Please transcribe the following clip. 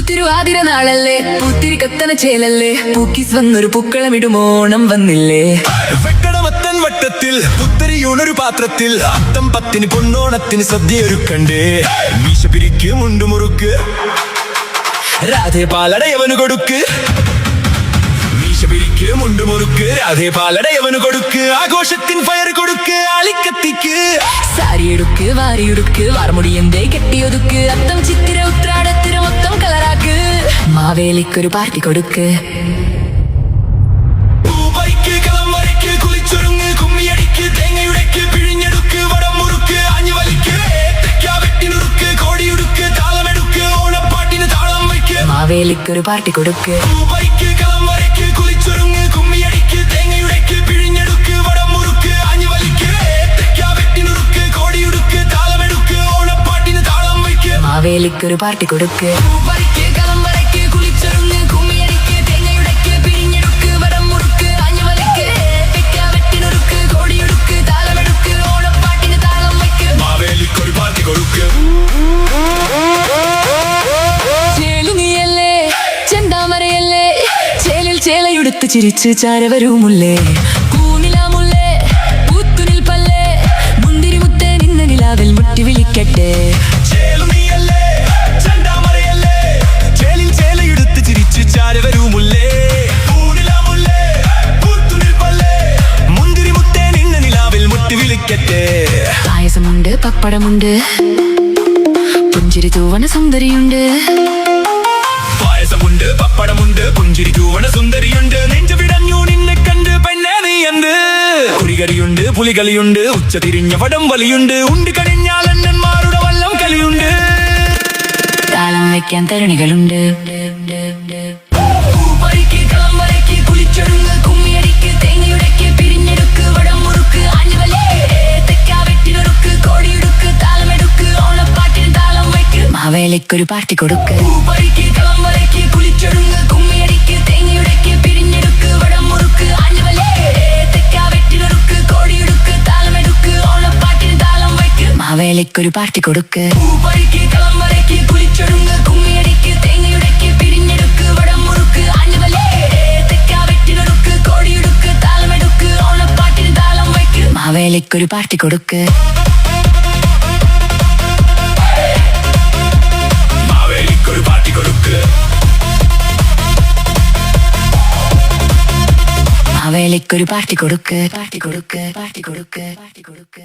തിരുവാതിരനാളല്ലേ പൂത്തിരി കത്തന ചേലല്ലേ പൂക്കിസ് വന്നൊരു പൂക്കളമിടുമോണം വന്നില്ലേ. വെക്കടമത്തൻ വട്ടത്തിൽ പുത്തരിയൂണൊരു പാത്രത്തിൽ അത്തം പത്തിന് പൊന്നോണത്തിന് സദ്യയൊരുക്കണ്ടേ. മീശ പിരിക്ക് മുണ്ടുമുറുക്ക് രാധേ പാലടയവന് കൊടുക്ക്. മീശ പിരിക്ക് മുണ്ടുമുറുക്ക് രാധേ പാലടയവന് കൊടുക്ക്. ആഘോഷത്തിൻ ഫയർ കൊടുക്ക് ആളിക്കത്തിക്ക്. സാരിയെടുക്ക് വാരിയെടുക്ക് വാർമുടിയന്തേ കെട്ടിയൊതുക്ക്. അത്തം ചിത്തിര ഉത്രാടത്തിര മൊത്തം കളറാക്ക്. മാവേലിക്കൊരു പാർട്ടി കൊടുക്ക്. പൂപ്പറിക്ക് കളം വരയ്ക്ക് കുളിച്ചൊരുങ്ങ് കുമ്മിയടിക്ക് തേങ്ങയുടയ്ക്ക് പിഴിഞ്ഞെടുക്ക് വടം മുറുക്ക് ആഞ്ഞു വലിക്ക്. ഏത്തയ്ക്ക വെട്ടിനുറുക്ക് കോടിയുടുക്ക് താളമെടുക്ക് ഓണപ്പാട്ടിന് താളം വയ്ക്ക്. മാവേലിക്കൊരു പാർട്ടി കൊടുക്ക്. പൂപ്പറിക്ക് കളം വരയ്ക്ക് കുളിച്ചൊരുങ്ങ് കുമ്മിയടിക്ക് തേങ്ങയുടയ്ക്ക് പിഴിഞ്ഞെടുക്ക് വടം മുറുക്ക് ആഞ്ഞു വലിക്ക്. ഏത്തയ്ക്ക വെട്ടിനുറുക്ക് കോടിയുടുക്ക് താളമെടുക്ക് ഓണപ്പാട്ടിന് താളം വയ്ക്ക്. മാവേലിക്കൊരു പാർട്ടി കൊടുക്ക്. പൂപ്പറിക്ക് കളം വരയ്ക്ക് കുളിച്ചൊരുങ്ങ് കുമ്മിയടിക്ക് തേങ്ങയുടയ്ക്ക് പിഴിഞ്ഞെടുക്ക് വടം മുറുക്ക് ആഞ്ഞു വലിക്ക്. ഏത്തയ്ക്ക വെട്ടിനുറുക്ക് കോടിയുടുക്ക് താളമെടുക്ക് ഓണപ്പാട്ടിന് താളം വയ്ക്ക്. മാവേലിക്കൊരു പാർട്ടി കൊടുക്ക്. ചേലുനിയല്ലേ ചെന്താമരയല്ലേ ചേലിൽ ചേലയുടുത്ത് ചിരിച്ച് ചാരവരുമുല്ലേ. കൂനിലാമുല്ലേ പൂത്തുനിൽപ്പല്ലേ മുന്തിരിമുത്തേ നിന്ന നിലാവിൽ മുട്ടി വിളിക്കട്ടെ. ചേലുനിയല്ലേ ചെന്താമരയല്ലേ ചേലിൽ ചേലയെടുത്ത് ചിരിച്ച് ചാരവരുമുല്ലേ. പൂനിലാമുല്ലേ പൂത്തുനിൽപ്പല്ലേ മുന്തിരിമുത്തേ നിന്ന നിലാവിൽ മുട്ടി വിളിക്കട്ടെ. പായസമുണ്ട് പപ്പടമുണ്ട് പുഞ്ചിരി തൂവണ സുന്ദരിയുണ്ട്. പായസമുണ്ട് പപ്പടമുണ്ട് പുഞ്ചിരി തൂവണ സുന്ദരിയുണ്ട്. നെഞ്ചു വിടഞ്ഞു നിന്നെ കണ്ട് പെണ്ണേ നീ എന്ത്. കുറികരിയുണ്ട് പുലികളിയുണ്ട് ഉച്ച തിരിഞ്ഞ വടം വലിയുണ്ട്. ഉണ്ട് കഴിഞ്ഞാൽ അണ്ണന്മാരുടെ വല്ലം കളിയുണ്ട്. താളം വയ്ക്കാൻ തരുണികളുണ്ട്. പൂപ്പറിക്ക് കളം വരയ്ക്ക് കുളിച്ചൊരുങ്ങ് കുമ്മിയടിക്ക് തേങ്ങയുടയ്ക്ക് പിരിഞ്ഞെടുക്ക് വടം മുറുക്ക് ആഞ്ഞു വലിക്ക്. ഏത്തയ്ക്ക വെട്ടിനുറുക്ക് കോടിയുടുക്ക് താളമെടുക്ക് ഓണപ്പാട്ടിന് താളം വയ്ക്ക്. മാവേലിക്കൊരു പാർട്ടി കൊടുക്ക്. പൂപ്പറിക്ക് കളം വരയ്ക്ക് കുളിച്ചൊരുങ്ങ് കുമ്മിയടിക്ക് തേങ്ങയുടയ്ക്ക് പിരിഞ്ഞെടുക്ക് വടം മുറുക്ക് ആഞ്ഞു വലിക്ക്. ഏത്തയ്ക്ക വെട്ടിനുറുക്ക് കോടിയുടുക്ക് താളമെടുക്ക് ഓണപ്പാട്ടിന് താളം വയ്ക്ക്. മാവേലിക്കൊരു പാർട്ടി കൊടുക്ക്. പൂപ്പറിക്ക് കളം വരയ്ക്ക് കുളിച്ചൊരുങ്ങ് കുമ്മിയടിക്ക് തേങ്ങയുടയ്ക്ക് പിരിഞ്ഞെടുക്ക് വടം മുറുക്ക് ആഞ്ഞു വലിക്ക്. ഏത്തയ്ക്ക വെട്ടിനുറുക്ക് കോടിയുടുക്ക് താളമെടുക്ക് ഓണപ്പാട്ടിന് താളം വയ്ക്ക്. മാവേലിക്കൊരു പാർട്ടി കൊടുക്ക്. മാവേലിക്കൊരു പാർട്ടി കൊടുക്ക്. മാവേലിക്കൊരു പാർട്ടി കൊടുക്ക്. പാർട്ടി കൊടുക്ക് പാർട്ടി കൊടുക്ക് പാർട്ടി കൊടുക്ക്.